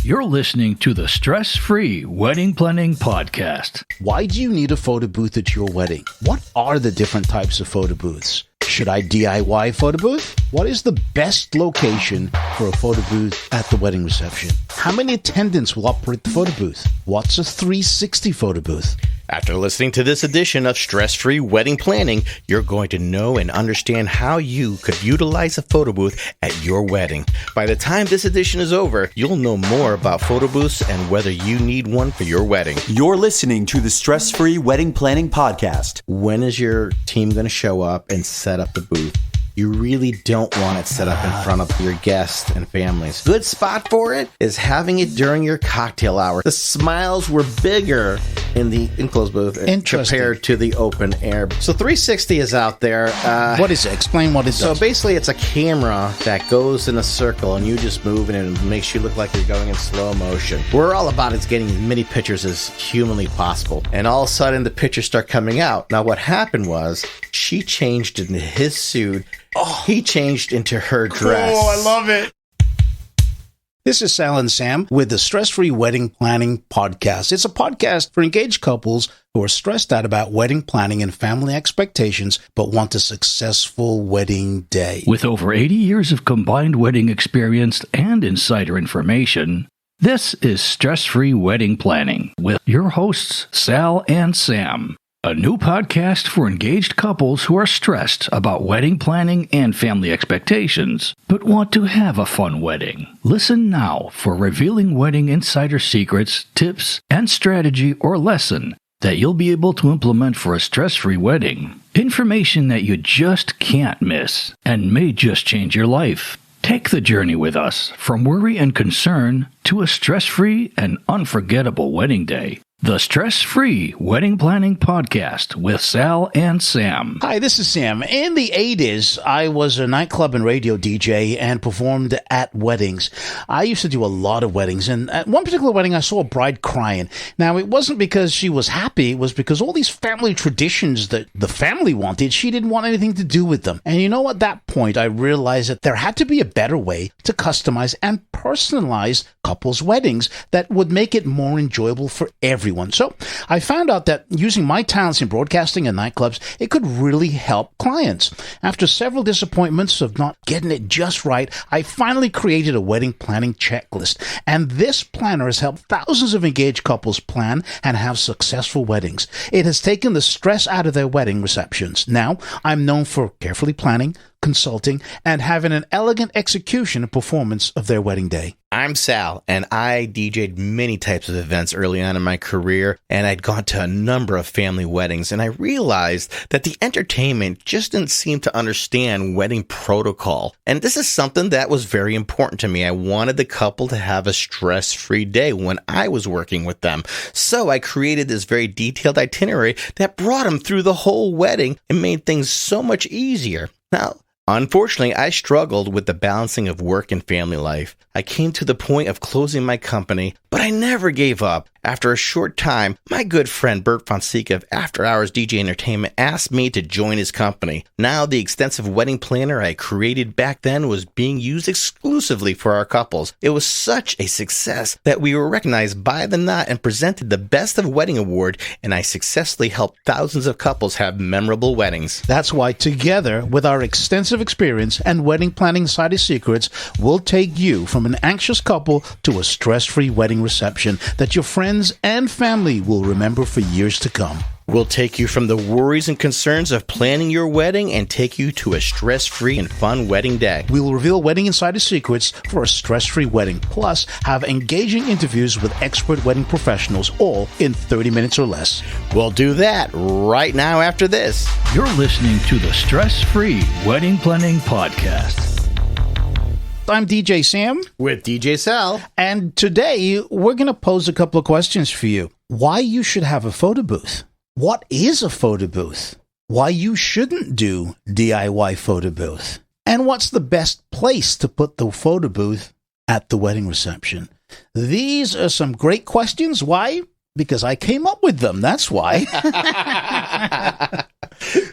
You're listening to the Stress-Free Wedding Planning Podcast. Why do you need a photo booth at your wedding? What are the different types of photo booths? Should I DIY a photo booth? What is the best location for a photo booth at the wedding reception? How many attendants will operate the photo booth? What's a 360 photo booth? After listening to this edition of Stress-Free Wedding Planning, you're going to know and understand how you could utilize a photo booth at your wedding. By the time this edition is over, you'll know more about photo booths and whether you need one for your wedding. You're listening to the Stress-Free Wedding Planning Podcast. When is your team going to show up and set up the booth? You really don't want it set up in front of your guests and families. Good spot for it is having it during your cocktail hour. The smiles were bigger in the enclosed booth compared to the open air. So 360 is out there. What is it? Explain what it does. So basically it's a camera that goes in a circle and you just move it and it makes you look like you're going in slow motion. We're all about is getting as many pictures as humanly possible. And all of a sudden the pictures start coming out. Now what happened was she changed into his suit. He changed into her dress. Oh, I love it. This is Sal and Sam with the Stress-Free Wedding Planning Podcast. It's a podcast for engaged couples who are stressed out about wedding planning and family expectations, but want a successful wedding day. With over 80 years of combined wedding experience and insider information, this is Stress-Free Wedding Planning with your hosts, Sal and Sam. A new podcast for engaged couples who are stressed about wedding planning and family expectations, but want to have a fun wedding. Listen now for revealing wedding insider secrets, tips, and strategy or lesson that you'll be able to implement for a stress-free wedding. Information that you just can't miss and may just change your life. Take the journey with us from worry and concern to a stress-free and unforgettable wedding day. The Stress-Free Wedding Planning Podcast with Sal and Sam. Hi, this is Sam. In the 80s, I was a nightclub and radio DJ and performed at weddings. I used to do a lot of weddings, and at one particular wedding, I saw a bride crying. Now, it wasn't because she was happy, it was because all these family traditions that the family wanted, she didn't want anything to do with them. And you know, at that point, I realized that there had to be a better way to customize and personalize couples' weddings that would make it more enjoyable for everyone. So I found out that using my talents in broadcasting and nightclubs, it could really help clients. After several disappointments of not getting it just right, I finally created a wedding planning checklist. And this planner has helped thousands of engaged couples plan and have successful weddings. It has taken the stress out of their wedding receptions. Now, I'm known for carefully planning, consulting, and having an elegant execution and performance of their wedding day. I'm Sal, and I DJ'd many types of events early on in my career, and I'd gone to a number of family weddings, and I realized that the entertainment just didn't seem to understand wedding protocol. And this is something that was very important to me. I wanted the couple to have a stress-free day when I was working with them. So I created this very detailed itinerary that brought them through the whole wedding and made things so much easier. Now, unfortunately, I struggled with the balancing of work and family life. I came to the point of closing my company, but I never gave up. After a short time, my good friend Bert Fonseca of After Hours DJ Entertainment asked me to join his company. Now, the extensive wedding planner I created back then was being used exclusively for our couples. It was such a success that we were recognized by the Knot and presented the Best of Wedding Award, and I successfully helped thousands of couples have memorable weddings. That's why together, with our extensive experience and wedding planning insider secrets, we'll take you from an anxious couple to a stress-free wedding reception that your friends and family will remember for years to come. We'll take you from the worries and concerns of planning your wedding and take you to a stress-free and fun wedding day. We will reveal wedding insider secrets for a stress-free wedding, plus have engaging interviews with expert wedding professionals, all in 30 minutes or less. We'll do that right now after this. You're listening to the Stress-Free Wedding Planning Podcast. I'm DJ Sam. With DJ Sal. And today, we're going to pose a couple of questions for you. Why you should have a photo booth? What is a photo booth? Why you shouldn't do DIY photo booth? And what's the best place to put the photo booth at the wedding reception? These are some great questions. Why? Because I came up with them. That's why.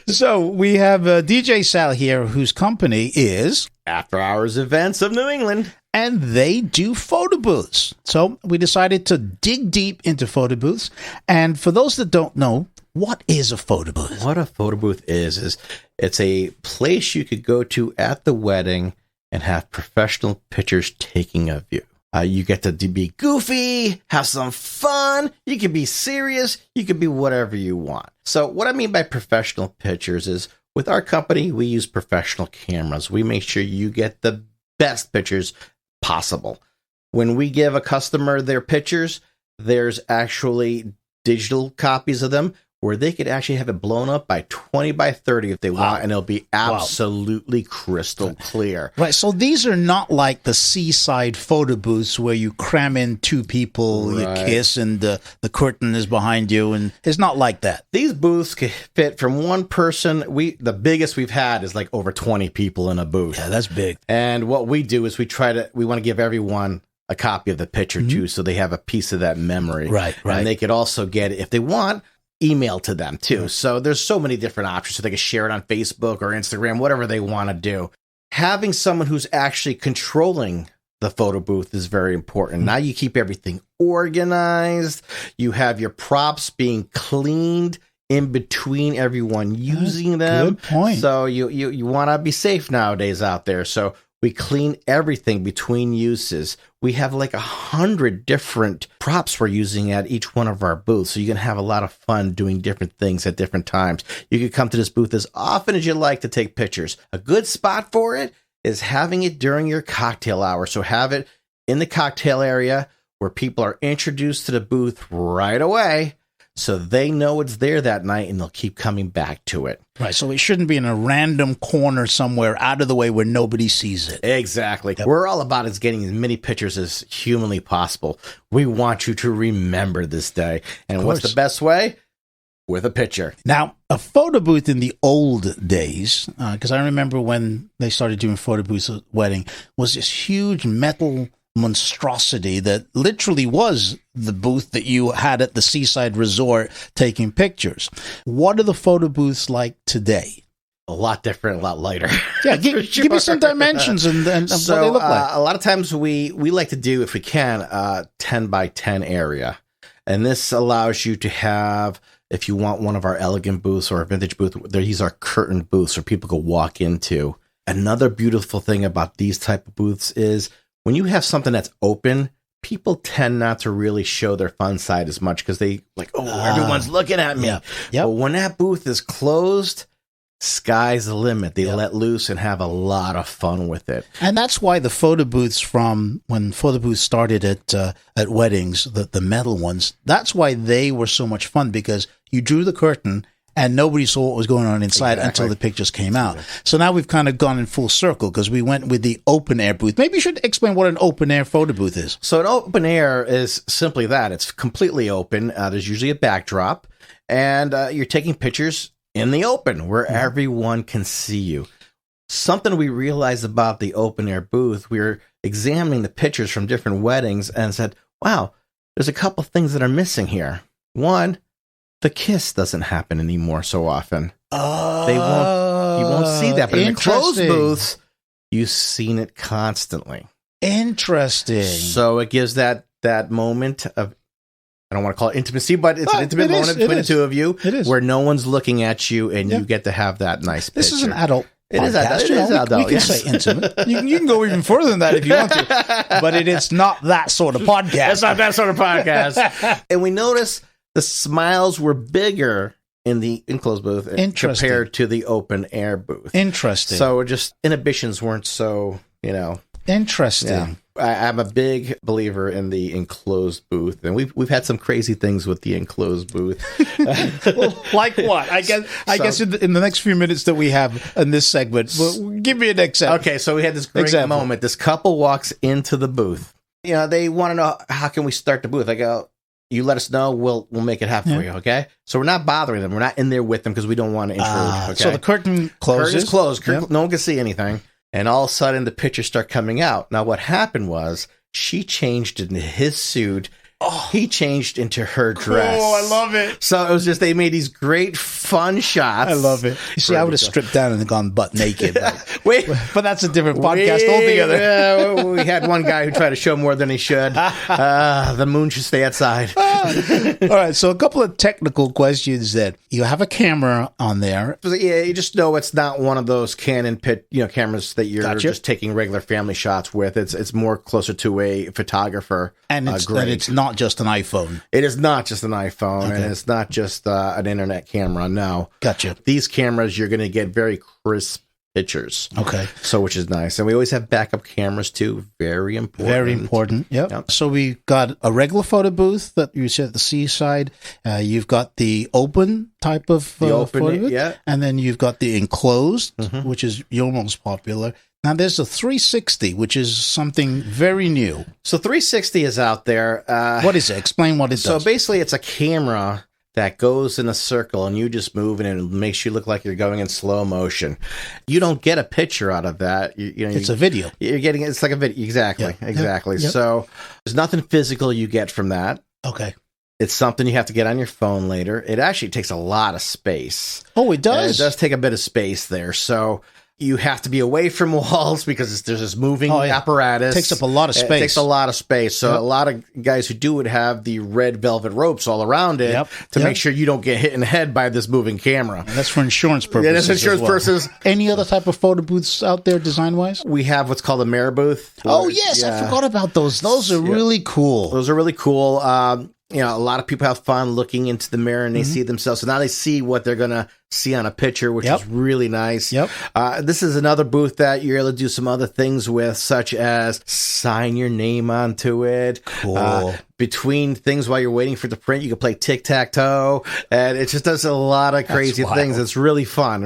So we have DJ Sal here, whose company is After Hours Events of New England. and they do photo booths. So we decided to dig deep into photo booths. And for those that don't know, what is a photo booth? What a photo booth is it's a place you could go to at the wedding and have professional pictures taking of you. You get to be goofy, have some fun. You can be serious. You can be whatever you want. So what I mean by professional pictures is with our company, we use professional cameras. We make sure you get the best pictures possible. When we give a customer their pictures, there's actually digital copies of them where they could actually have it blown up by 20 by 30 if they want, and it'll be absolutely crystal clear. Right, so these are not like the seaside photo booths where you cram in two people, you kiss, and the curtain is behind you, and it's not like that. These booths can fit from one person. The biggest we've had is like over 20 people in a booth. Yeah, that's big. And what we do is we want to give everyone a copy of the picture too, so they have a piece of that memory. Right. And they could also get it, if they want, email to them too. So there's so many different options. So they can share it on Facebook or Instagram, whatever they want to do. Having someone who's actually controlling the photo booth is very important. Now you keep everything organized. You have your props being cleaned in between everyone using them. Good point. So you want to be safe nowadays out there. So we clean everything between uses. We have like 100 different props we're using at each one of our booths. So you can have a lot of fun doing different things at different times. You can come to this booth as often as you like to take pictures. A good spot for it is having it during your cocktail hour. So have it in the cocktail area where people are introduced to the booth right away, so they know it's there that night and they'll keep coming back to it. Right, so it shouldn't be in a random corner somewhere out of the way where nobody sees it. Exactly. Yep. We're all about is getting as many pictures as humanly possible. We want you to remember this day. And what's the best way? With a picture. Now, a photo booth in the old days, because I remember when they started doing photo booths at wedding, was this huge metal monstrosity that literally was the booth that you had at the seaside resort taking pictures. What are the photo booths like today? A lot different, a lot lighter. Yeah, give me some dimensions and so, what they look like. A lot of times we like to do, if we can, 10 by 10 area. And this allows you to have, if you want one of our elegant booths or a vintage booth, these are curtain booths where people can walk into. Another beautiful thing about these type of booths is when you have something that's open, people tend not to really show their fun side as much because they like, everyone's looking at me. Yep. But when that booth is closed, sky's the limit. They let loose and have a lot of fun with it. And that's why the photo booths from when photo booths started at weddings, the metal ones, that's why they were so much fun, because you drew the curtain and nobody saw what was going on inside until the pictures came out. So now we've kind of gone in full circle because we went with the open air booth. Maybe you should explain what an open air photo booth is. So an open air is simply that. It's completely open. There's usually a backdrop, and you're taking pictures in the open where everyone can see you. Something we realized about the open air booth, we were examining the pictures from different weddings and said, wow, there's a couple things that are missing here. One, the kiss doesn't happen anymore so often. You won't see that. But in the closed booths, you've seen it constantly. Interesting. So it gives that moment of, I don't want to call it intimacy, but it's an intimate moment between the two of you where no one's looking at you and you get to have that nice picture. This is an adult It is adult. We can say intimate. You can go even further than that if you want to. But it's not that sort of podcast. It's not that sort of podcast. And we noticed the smiles were bigger in the enclosed booth compared to the open air booth. Interesting. So just inhibitions weren't so, Interesting. Yeah. I'm a big believer in the enclosed booth, and we've had some crazy things with the enclosed booth. Like what? I guess in the next few minutes that we have in this segment, give me an example. Okay, so we had this great moment. This couple walks into the booth. They want to know, how can we start the booth? I go, you let us know, we'll make it happen for you, okay? So we're not bothering them. We're not in there with them because we don't want to intrude, okay? So the curtain closes. Curtain's closed. No one can see anything. And all of a sudden, the pictures start coming out. Now, what happened was she changed into his suit. he changed into her dress. Oh, I love it. So it was just, they made these great fun shots. I love it. You see, I would have stripped down and gone butt naked. But that's a different podcast altogether. We had one guy who tried to show more than he should. The moon should stay outside. All right, so a couple of technical questions then. You have a camera on there. Yeah, you just know it's not one of those Canon cameras that you're just taking regular family shots with. It's more closer to a photographer. And it's not just an iPhone. It is not just an iPhone, and it's not just an internet camera. No. Gotcha. These cameras, you're going to get very crisp pictures. Okay. So, which is nice. And we always have backup cameras too. Very important. Very important. Yep. So we got a regular photo booth that you said at the seaside. You've got the open type of photo booth. Yeah. And then you've got the enclosed, which is your most popular. Now, there's a 360, which is something very new. So 360 is out there. What is it? Explain what it does. So basically, it's a camera that goes in a circle, and you just move, and it makes you look like you're going in slow motion. You don't get a picture out of that. It's a video. It's like a video. Exactly. Yep. So there's nothing physical you get from that. Okay. It's something you have to get on your phone later. It actually takes a lot of space. Oh, it does? It does take a bit of space there. So you have to be away from walls because there's this moving apparatus. It takes up a lot of space. It takes a lot of space. So a lot of guys who do it have the red velvet ropes all around it to make sure you don't get hit in the head by this moving camera. And that's for insurance purposes. Yeah, that's insurance purposes. Any other type of photo booths out there design-wise? We have what's called a mirror booth. Oh, yes. I forgot about those. Those are really cool. Those are really cool. A lot of people have fun looking into the mirror and they see themselves. So now they see what they're going to see on a picture, which is really nice. Yep. This is another booth that you're able to do some other things with, such as sign your name onto it. Cool. Between things while you're waiting for the print, you can play tic-tac-toe. And it just does a lot of crazy things. It's really fun.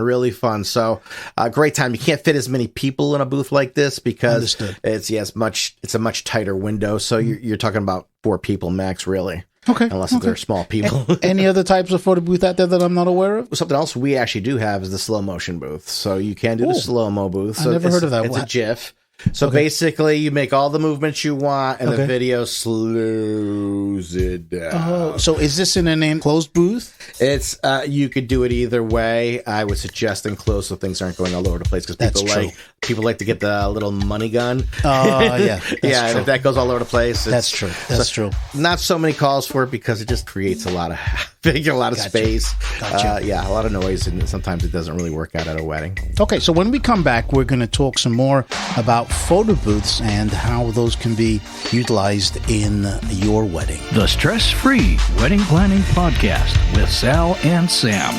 So great time. You can't fit as many people in a booth like this because it's a much tighter window. So you're talking about 4 people max, really. Okay. Unless they're small people. Any other types of photo booth out there that I'm not aware of? Something else we actually do have is the slow motion booth. So you can do the slow-mo booth. So I never heard of that. It's a GIF. So basically, you make all the movements you want, and the video slows it down. Oh, so is this in an enclosed booth? It's you could do it either way. I would suggest enclosed so things aren't going all over the place because people like to get the little money gun. Oh, yeah, and if that goes all over the place, that's true. That's true. Not so many calls for it because it just creates a lot of space. Gotcha. A lot of noise, and sometimes it doesn't really work out at a wedding. Okay, so when we come back, we're going to talk some more about photo booths and how those can be utilized in your wedding. The Stress-Free Wedding Planning Podcast with Sal and Sam.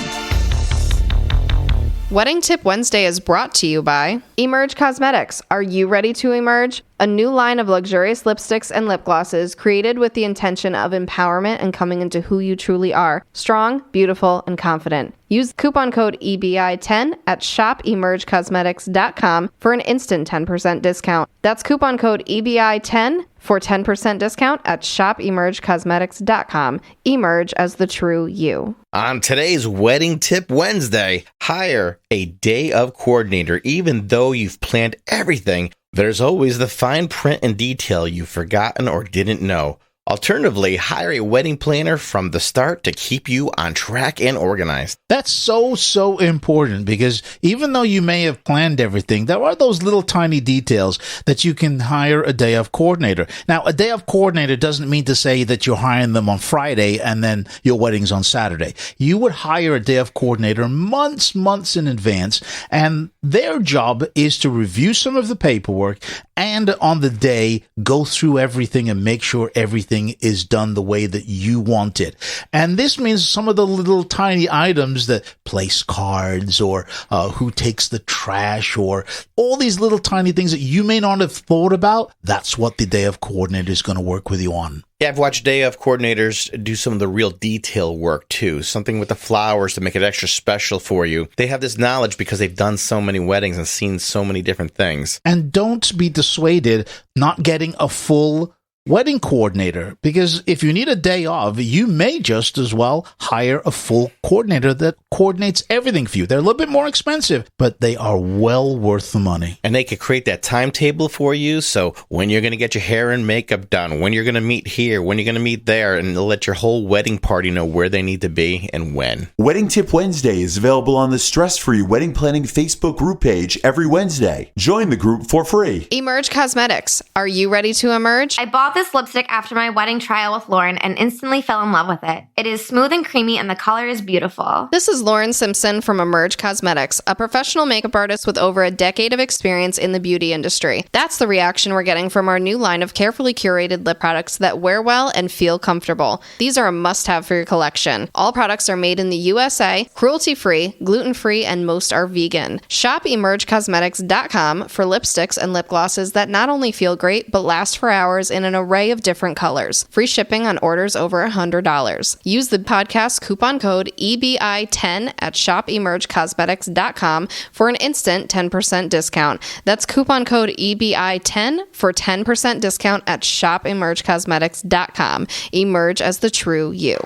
Wedding Tip Wednesday is brought to you by Emerge Cosmetics. Are you ready to emerge? A new line of luxurious lipsticks and lip glosses created with the intention of empowerment and coming into who you truly are. Strong, beautiful, and confident. Use coupon code EBI10 at shopemergecosmetics.com for an instant 10% discount. That's coupon code EBI10 for 10% discount at shopemergecosmetics.com. Emerge as the true you. On today's Wedding Tip Wednesday, hire a day of coordinator. Even though you've planned everything, there's always the fine print and detail you've forgotten or didn't know. Alternatively, hire a wedding planner from the start to keep you on track and organized. That's so important because even though you may have planned everything, there are those little tiny details that you can hire a day of coordinator. Now, a day of coordinator doesn't mean to say that you're hiring them on Friday and then your wedding's on Saturday. You would hire a day of coordinator months in advance, and their job is to review some of the paperwork and on the day go through everything and make sure everything is done the way that you want it. And this means some of the little tiny items that place cards or who takes the trash or all these little tiny things that you may not have thought about. That's what the day of coordinator is going to work with you on. Yeah, I've watched day of coordinators do some of the real detail work too. Something with the flowers to make it extra special for you. They have this knowledge because they've done so many weddings and seen so many different things. And don't be dissuaded not getting a full wedding coordinator, because if you need a day off, you may just as well hire a full coordinator that coordinates everything for you. They're a little bit more expensive, but they are well worth the money. And they could create that timetable for you. So when you're going to get your hair and makeup done, when you're going to meet here, when you're going to meet there, and they'll let your whole wedding party know where they need to be and when. Wedding Tip Wednesday is available on the Stress Free Wedding Planning Facebook group page every Wednesday. Join the group for free. Emerge Cosmetics. Are you ready to emerge? I bought this lipstick after my wedding trial with Lauren and instantly fell in love with it. It is smooth and creamy and the color is beautiful. This is Lauren Simpson from Emerge Cosmetics, a professional makeup artist with over a decade of experience in the beauty industry. That's the reaction we're getting from our new line of carefully curated lip products that wear well and feel comfortable. These are a must-have for your collection. All products are made in the USA, cruelty-free, gluten-free, and most are vegan. Shop emergecosmetics.com for lipsticks and lip glosses that not only feel great, but last for hours in an array of different colors. Free shipping on orders over $100. Use the podcast coupon code EBI10 at shopemergecosmetics.com for an instant 10% discount. That's coupon code EBI10 for 10% discount at shopemergecosmetics.com. Emerge as the true you.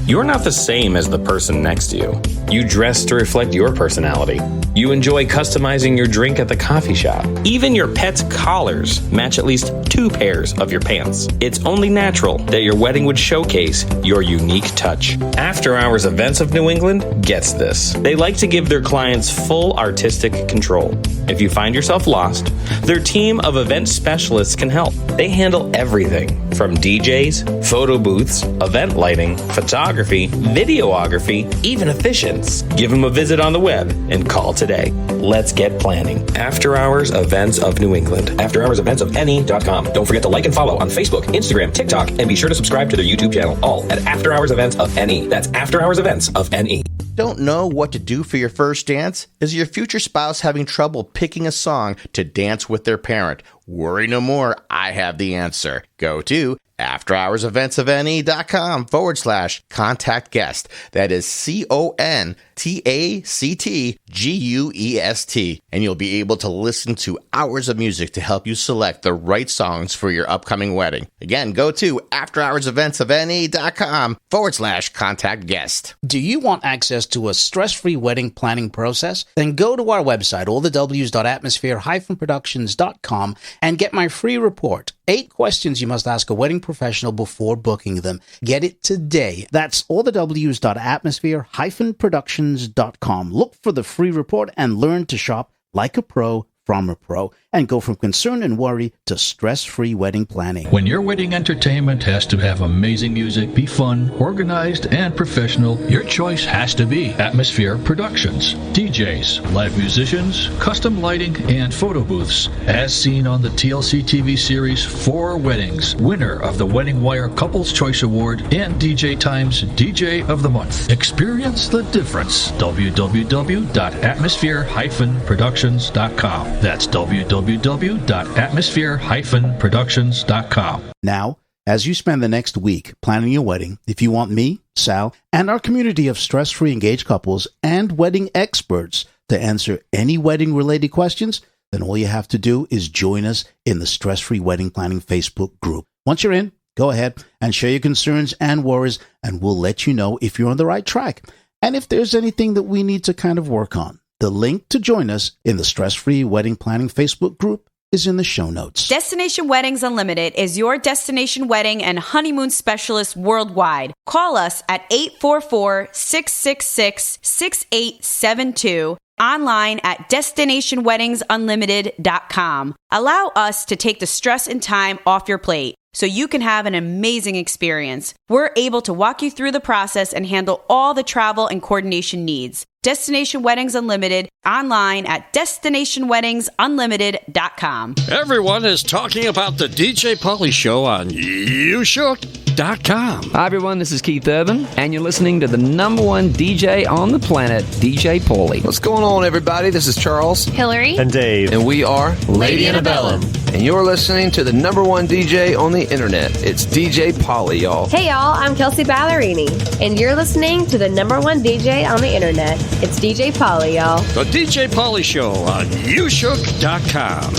You're not the same as the person next to you. You dress to reflect your personality. You enjoy customizing your drink at the coffee shop. Even your pet's collars match at least 2 pairs of your pants. It's only natural that your wedding would showcase your unique touch. After Hours Events of New England gets this. They like to give their clients full artistic control. If you find yourself lost, their team of event specialists can help. They handle everything from DJs, photo booths, event lighting, photography, videography, even efficients. Give them a visit on the web and call today. Let's get planning. After Hours Events of New England. After Hours Events of NE.com. Don't forget to like and follow on Facebook, Instagram, TikTok, and be sure to subscribe to their YouTube channel, all at After Hours Events of NE. That's After Hours Events of NE. Don't know what to do for your first dance? Is your future spouse having trouble picking a song to dance with their parent? Worry no more. I have the answer. Go to afterhoursevents.com/contact guest. That is CONTACTGUEST. And you'll be able to listen to hours of music to help you select the right songs for your upcoming wedding. Again, go to afterhoursevents.com/contact guest. Do you want access to a stress-free wedding planning process? Then go to our website, allthews.atmosphere-productions.com, and get my free report. 8 questions you must ask a wedding professional before booking them. Get it today. That's allthews.atmosphere-productions.com. Look for the free report and learn to shop like a pro from a pro, and go from concern and worry to stress-free wedding planning. When your wedding entertainment has to have amazing music, be fun, organized, and professional, your choice has to be Atmosphere Productions. DJs, live musicians, custom lighting, and photo booths. As seen on the TLC TV series 4 Weddings, winner of the Wedding Wire Couples Choice Award and DJ Times DJ of the Month. Experience the difference. www.atmosphere-productions.com. That's www.atmosphere-productions.com. Now, as you spend the next week planning your wedding, if you want me, Sal, and our community of stress-free engaged couples and wedding experts to answer any wedding-related questions, then all you have to do is join us in the Stress-Free Wedding Planning Facebook group. Once you're in, go ahead and share your concerns and worries, and we'll let you know if you're on the right track and if there's anything that we need to kind of work on. The link to join us in the Stress-Free Wedding Planning Facebook group is in the show notes. Destination Weddings Unlimited is your destination wedding and honeymoon specialist worldwide. Call us at 844-666-6872. Online at destinationweddingsunlimited.com. Allow us to take the stress and time off your plate so you can have an amazing experience. We're able to walk you through the process and handle all the travel and coordination needs. Destination Weddings Unlimited, online at destinationweddingsunlimited.com. Everyone is talking about the DJ Pauly Show on YouShook.com. Hi everyone, this is Keith Urban, and you're listening to the number one DJ on the planet, DJ Pauly. What's going on, everybody? This is Charles, Hillary, and Dave, and we are Lady Antebellum. And you're listening to the number one DJ on the internet. It's DJ Pauly, y'all. Hey y'all, I'm Kelsey Ballerini, and you're listening to the number one DJ on the internet. It's DJ Pauly, y'all. The DJ Pauly Show on YouShook.com.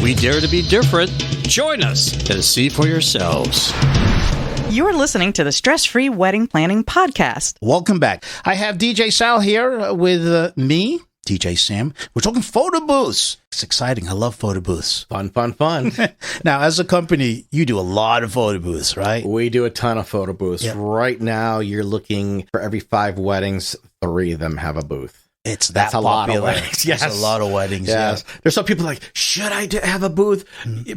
We dare to be different. Join us and see for yourselves. You're listening to the Stress Free Wedding Planning Podcast. Welcome back. I have DJ Sal here with me, DJ Sam. We're talking photo booths. It's exciting. I love photo booths. Fun, fun, fun. Now, as a company, you do a lot of photo booths, right? We do a ton of photo booths. Yep. Right now, you're looking for every 5 weddings, 3 of them have a booth. It's That's a lot of weddings. Yes. Yes. A lot of weddings. Yes. Yeah. There's some people like, should I have a booth?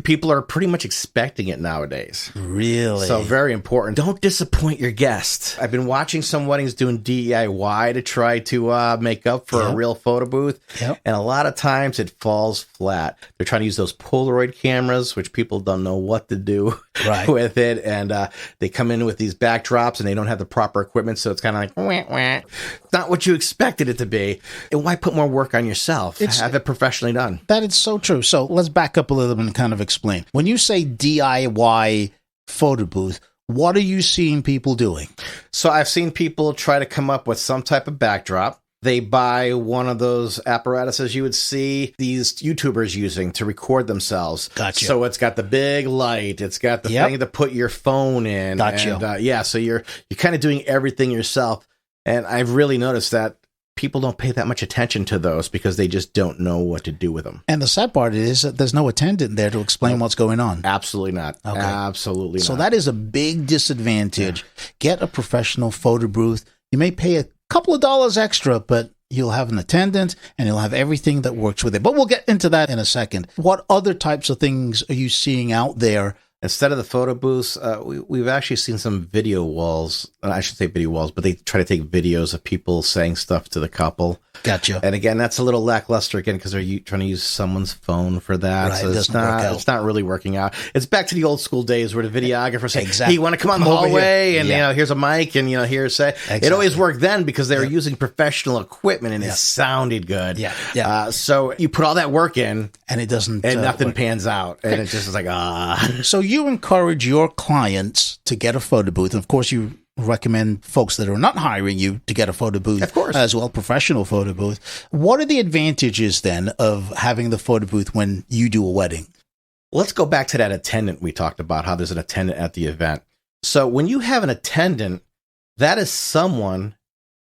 People are pretty much expecting it nowadays. Really? So very important. Don't disappoint your guests. I've been watching some weddings doing DIY to try to make up for a real photo booth. Yep. And a lot of times it falls flat. They're trying to use those Polaroid cameras, which people don't know what to do with it. And they come in with these backdrops and they don't have the proper equipment. So it's kind of like, wah, wah. It's not what you expected it to be. And why put more work on yourself? Have it professionally done. That is so true. So let's back up a little bit and kind of explain. When you say DIY photo booth, what are you seeing people doing? So I've seen people try to come up with some type of backdrop. They buy one of those apparatuses you would see these YouTubers using to record themselves. Gotcha. So it's got the big light. It's got the thing to put your phone in. Gotcha. And, so you're kind of doing everything yourself. And I've really noticed that people don't pay that much attention to those because they just don't know what to do with them. And the sad part is that there's no attendant there to explain what's going on. Absolutely not. Okay. Absolutely not. So that is a big disadvantage. Yeah. Get a professional photo booth. You may pay a couple of dollars extra, but you'll have an attendant and you'll have everything that works with it. But we'll get into that in a second. What other types of things are you seeing out there? Instead of the photo booths, we've actually seen some video walls. I should say video walls, but they try to take videos of people saying stuff to the couple. Gotcha. And again, that's a little lackluster again because they're trying to use someone's phone for that. Right, So it's not really working out. It's back to the old school days where the videographer said, "Hey, you want to come on the hallway?" And here's a mic, and here's say. Exactly. It always worked then because they were using professional equipment and it sounded good. Yeah. So you put all that work in, and it doesn't, and nothing pans out, and it just is like So you encourage your clients to get a photo booth, and of course you recommend folks that are not hiring you to get a photo booth, of course, as well, professional photo booth. What are the advantages then of having the photo booth when you do a wedding? Let's go back to that attendant we talked about, how there's an attendant at the event. So when you have an attendant, that is someone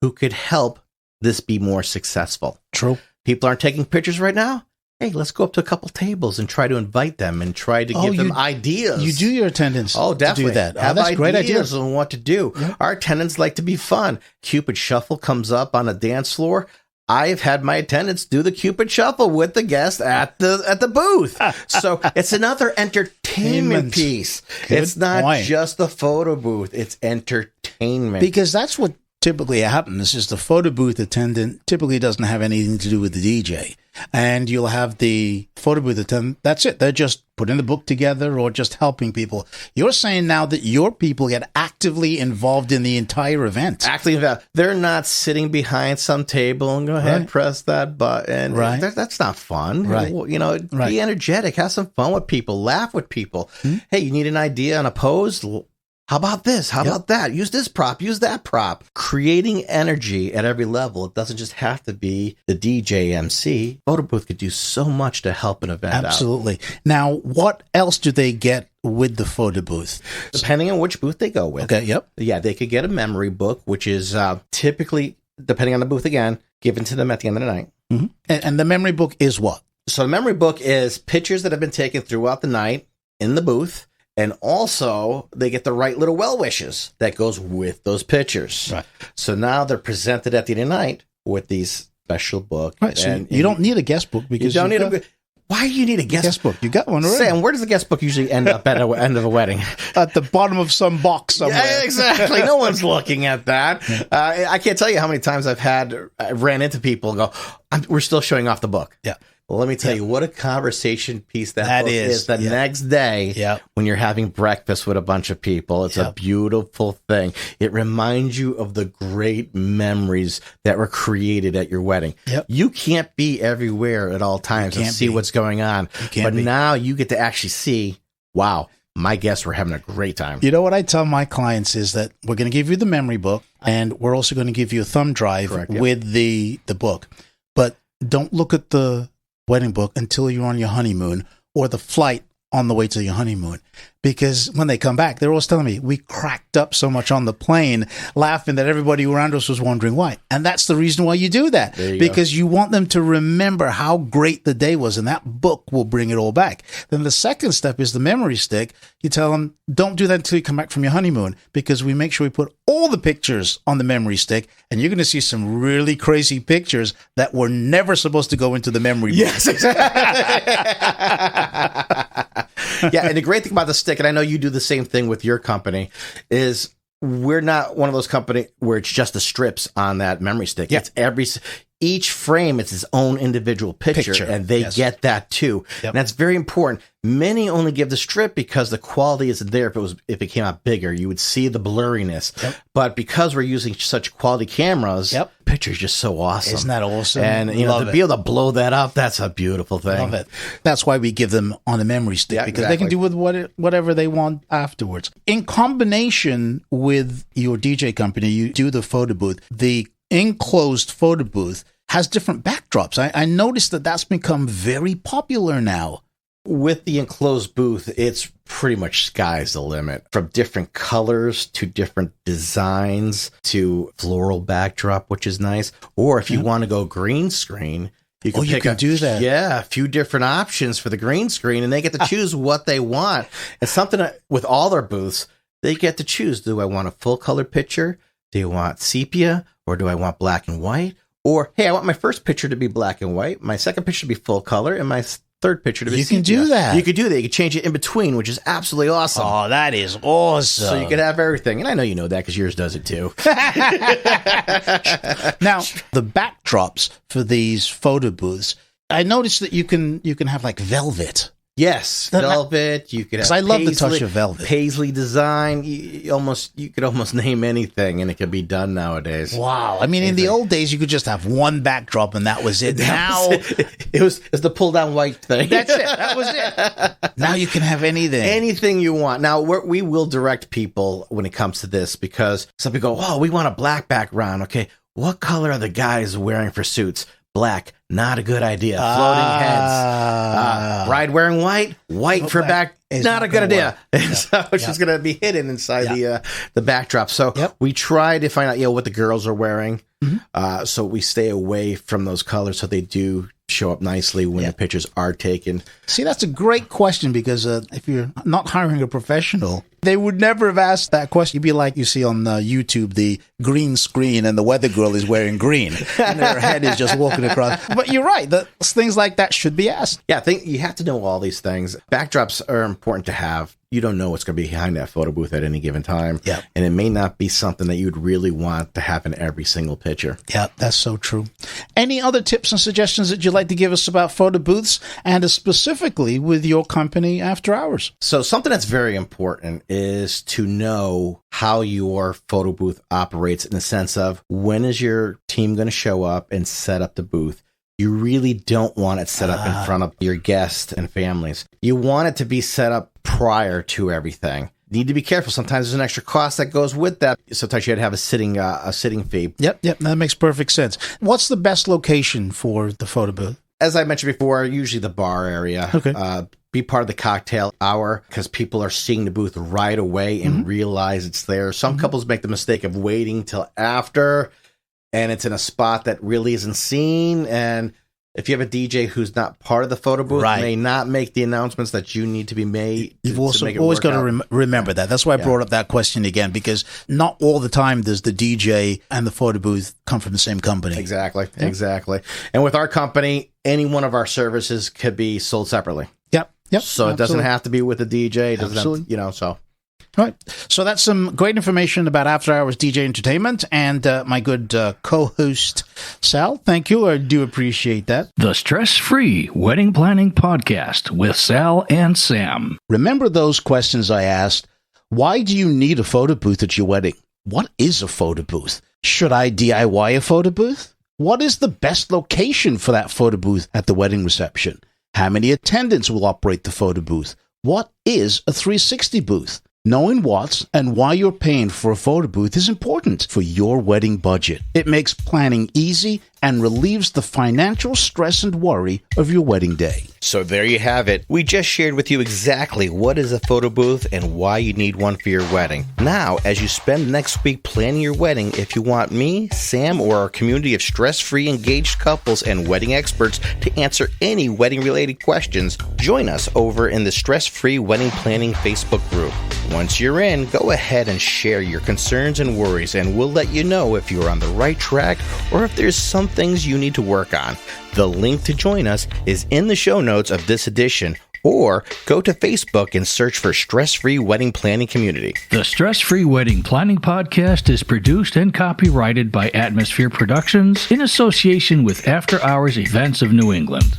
who could help this be more successful. True. People aren't taking pictures right now. Hey, let's go up to a couple tables and try to invite them and try to give them ideas. You do your attendants definitely. to do that. Have that's a great idea. on what to do. Yeah. Our attendants like to be fun. Cupid Shuffle comes up on a dance floor. I've had my attendants do the Cupid Shuffle with the guest at the booth. So it's another entertainment piece. It's not just the photo booth. It's entertainment. Because that's what typically happens is the photo booth attendant typically doesn't have anything to do with the DJ. And you'll have the photo booth attendant. That's it. They're just putting the book together or just helping people. You're saying now that your people get actively involved in the entire event. Actively involved. They're not sitting behind some table and go ahead, press that button. Right. That's not fun. Right. Be energetic. Have some fun with people. Laugh with people. Hmm? Hey, you need an idea on a pose? How about this? How about that? Use this prop. Use that prop. Creating energy at every level. It doesn't just have to be the DJ MC. Photo booth could do so much to help an event out. Absolutely. Now, what else do they get with the photo booth? Depending on which booth they go with. Okay, yep. Yeah, they could get a memory book, which is typically, depending on the booth again, given to them at the end of the night. Mm-hmm. And the memory book is what? So the memory book is pictures that have been taken throughout the night in the booth. And also, they get the right little well wishes that goes with those pictures. Right. So now they're presented at the end of the night with these special book. Right. So you don't need a guest book because you don't need why do you need a guest book? You got one already. Sam, where does the guest book usually end up at the end of a wedding? At the bottom of some box somewhere. Yeah, exactly. No one's looking at that. I can't tell you how many times I ran into people and go, we're still showing off the book. Yeah. Well, let me tell you what a conversation piece that book is the next day when you're having breakfast with a bunch of people. It's a beautiful thing. It reminds you of the great memories that were created at your wedding. Yep. You can't be everywhere at all times and see what's going on. But now you get to actually see, wow, my guests were having a great time. You know what I tell my clients is that we're going to give you the memory book and we're also going to give you a thumb drive with the book. But don't look at the wedding book until you're on your honeymoon or the flight on the way to your honeymoon. Because when they come back, they're always telling me, we cracked up so much on the plane laughing that everybody around us was wondering why. And that's the reason why you do that. Because you want them to remember how great the day was. And that book will bring it all back. Then the second step is the memory stick. You tell them, don't do that until you come back from your honeymoon, because we make sure we put all the pictures on the memory stick. And you're going to see some really crazy pictures that were never supposed to go into the memory book. Yes, exactly. Yeah, and the great thing about the stick, and I know you do the same thing with your company, is we're not one of those companies where it's just the strips on that memory stick. Yeah. It's each frame, it's its own individual picture. And they get that too. Yep. And that's very important. Many only give the strip because the quality isn't there. If it came out bigger, you would see the blurriness. Yep. But because we're using such quality cameras, the picture's just so awesome. Isn't that awesome? And to be able to blow that up, that's a beautiful thing. Love it. That's why we give them on a memory stick, because they can do with whatever they want afterwards. In combination with your DJ company, you do the photo booth. The enclosed photo booth has different backdrops. I noticed that that's become very popular now. With the enclosed booth, it's pretty much sky's the limit. From different colors to different designs to floral backdrop, which is nice. Or if you want to go green screen, you can do that. Yeah, a few different options for the green screen, and they get to choose what they want. And something with all their booths, they get to choose. Do I want a full color picture? Do you want sepia? Or do I want black and white? Or, hey, I want my first picture to be black and white, my second picture to be full color, and my third picture to be sepia. You can do that. You could do that. You could change it in between, which is absolutely awesome. Oh, that is awesome. So you could have everything. And I know you know that because yours does it too. Now, the backdrops for these photo booths, I noticed that you can have like velvet. Yes, velvet. You could have. I love the touch of velvet. Paisley design. You could almost name anything, and it can be done nowadays. Wow! I mean, in the old days, you could just have one backdrop, and that was it. Now it was the pull down white thing. That's it. That was it. Now you can have anything you want. Now we will direct people when it comes to this, because some people go, "Oh, we want a black background." Okay, what color are the guys wearing for suits? Black, not a good idea. Floating heads. Bride wearing white for back, not a good idea. So it's just going to be hidden inside the backdrop. So we try to find out, what the girls are wearing. Mm-hmm. So we stay away from those colors so they do show up nicely when the pictures are taken. See, that's a great question, because if you're not hiring a professional, they would never have asked that question. You'd be like you see on YouTube, the green screen and the weather girl is wearing green and her head is just walking across. But you're right. Things like that should be asked. Yeah, you have to know all these things. Backdrops are important to have. You don't know what's going to be behind that photo booth at any given time. Yeah. And it may not be something that you'd really want to have in every single picture. Yeah, that's so true. Any other tips and suggestions that you'd like to give us about photo booths, and specifically with your company After Hours? So something that's very important is to know how your photo booth operates, in the sense of, when is your team going to show up and set up the booth? You really don't want it set up in front of your guests and families. You want it to be set up prior to everything. Need to be careful. Sometimes there's an extra cost that goes with that. Sometimes you had to have a sitting fee. Yep. That makes perfect sense. What's the best location for the photo booth? As I mentioned before, usually the bar area. Okay. Be part of the cocktail hour, because people are seeing the booth right away and realize it's there. Some couples make the mistake of waiting till after, and it's in a spot that really isn't seen. And if you have a DJ who's not part of the photo booth, may not make the announcements that you need to be made. You've also always got to remember that. That's why I brought up that question again, because not all the time does the DJ and the photo booth come from the same company. Exactly. And with our company, any one of our services could be sold separately. Yep. So it doesn't have to be with the DJ. It doesn't Absolutely. have to, so. All right. So that's some great information about After Hours DJ Entertainment, and my good co-host, Sal. Thank you. I do appreciate that. The Stress-Free Wedding Planning Podcast with Sal and Sam. Remember those questions I asked? Why do you need a photo booth at your wedding? What is a photo booth? Should I DIY a photo booth? What is the best location for that photo booth at the wedding reception? How many attendants will operate the photo booth? What is a 360 booth? Knowing what's and why you're paying for a photo booth is important for your wedding budget. It makes planning easy and relieves the financial stress and worry of your wedding day. So there you have it. We just shared with you exactly what is a photo booth and why you need one for your wedding. Now, as you spend next week planning your wedding, if you want me, Sam, or our community of stress-free engaged couples and wedding experts to answer any wedding-related questions, join us over in the Stress-Free Wedding Planning Facebook group. Once you're in, go ahead and share your concerns and worries, and we'll let you know if you're on the right track or if there's some things you need to work on. The link to join us is in the show notes of this edition, or go to Facebook and search for Stress-Free Wedding Planning Community. The Stress-Free Wedding Planning Podcast is produced and copyrighted by Atmosphere Productions in association with After Hours Events of New England.